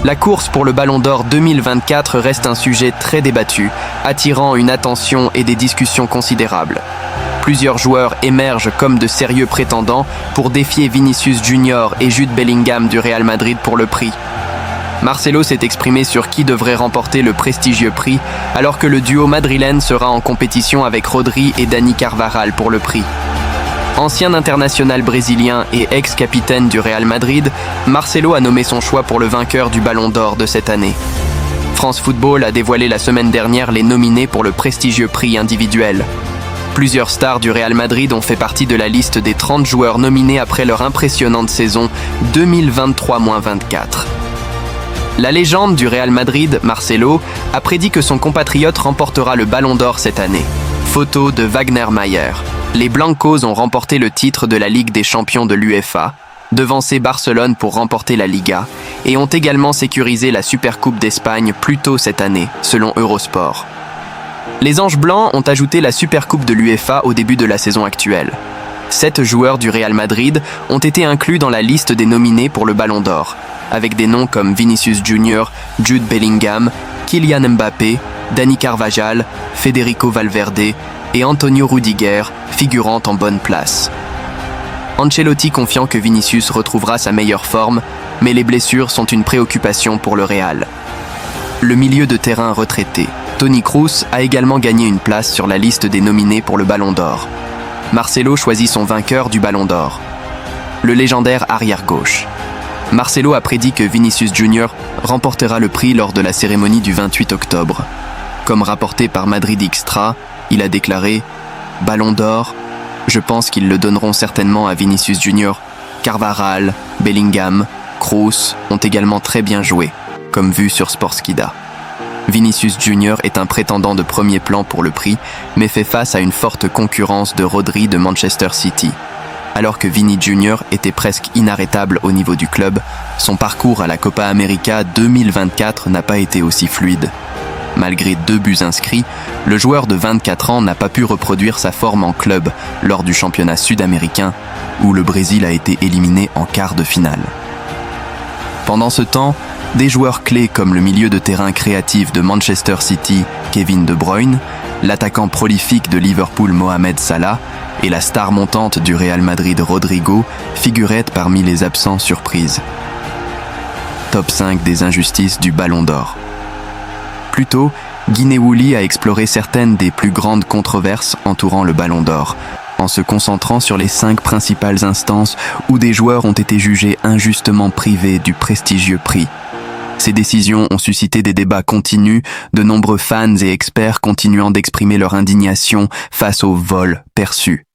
La course pour le Ballon d'Or 2024 reste un sujet très débattu, attirant une attention et des discussions considérables. Plusieurs joueurs émergent comme de sérieux prétendants pour défier Vinicius Junior et Jude Bellingham du Real Madrid pour le prix. Marcelo s'est exprimé sur qui devrait remporter le prestigieux prix, alors que le duo madrilène sera en compétition avec Rodri et Dani Carvajal pour le prix. Ancien international brésilien et ex-capitaine du Real Madrid, Marcelo a nommé son choix pour le vainqueur du Ballon d'Or de cette année. France Football a dévoilé la semaine dernière les nominés pour le prestigieux prix individuel. Plusieurs stars du Real Madrid ont fait partie de la liste des 30 joueurs nominés après leur impressionnante saison 2023-24. La légende du Real Madrid, Marcelo, a prédit que son compatriote remportera le Ballon d'Or cette année. Photo de Wagner Mayer. Les Blancos ont remporté le titre de la Ligue des champions de l'UEFA, devancé Barcelone pour remporter la Liga, et ont également sécurisé la Supercoupe d'Espagne plus tôt cette année, selon Eurosport. Les Anges Blancs ont ajouté la Supercoupe de l'UEFA au début de la saison actuelle. 7 joueurs du Real Madrid ont été inclus dans la liste des nominés pour le Ballon d'Or, avec des noms comme Vinicius Junior, Jude Bellingham, Kylian Mbappé, Dani Carvajal, Federico Valverde et Antonio Rudiger, figurant en bonne place. Ancelotti confiant que Vinicius retrouvera sa meilleure forme, mais les blessures sont une préoccupation pour le Real. Le milieu de terrain retraité, Toni Kroos, a également gagné une place sur la liste des nominés pour le Ballon d'Or. Marcelo choisit son vainqueur du Ballon d'Or, le légendaire arrière-gauche. Marcelo a prédit que Vinicius Junior remportera le prix lors de la cérémonie du 28 octobre. Comme rapporté par Madrid Extra, il a déclaré « Ballon d'Or, je pense qu'ils le donneront certainement à Vinicius Junior. Carvajal, Bellingham, Kroos ont également très bien joué, comme vu sur Sportskida. Vinicius Junior est un prétendant de premier plan pour le prix, mais fait face à une forte concurrence de Rodri de Manchester City. Alors que Vini Junior était presque inarrêtable au niveau du club, son parcours à la Copa América 2024 n'a pas été aussi fluide. Malgré 2 buts inscrits, le joueur de 24 ans n'a pas pu reproduire sa forme en club lors du championnat sud-américain, où le Brésil a été éliminé en quart de finale. Pendant ce temps, des joueurs clés comme le milieu de terrain créatif de Manchester City, Kevin De Bruyne, l'attaquant prolifique de Liverpool Mohamed Salah et la star montante du Real Madrid Rodrigo figuraient parmi les absents surprises. Top 5 des injustices du Ballon d'Or. Plus tôt, Guinéouli a exploré certaines des plus grandes controverses entourant le Ballon d'Or, en se concentrant sur les 5 principales instances où des joueurs ont été jugés injustement privés du prestigieux prix. Ces décisions ont suscité des débats continus, de nombreux fans et experts continuant d'exprimer leur indignation face au vol perçu.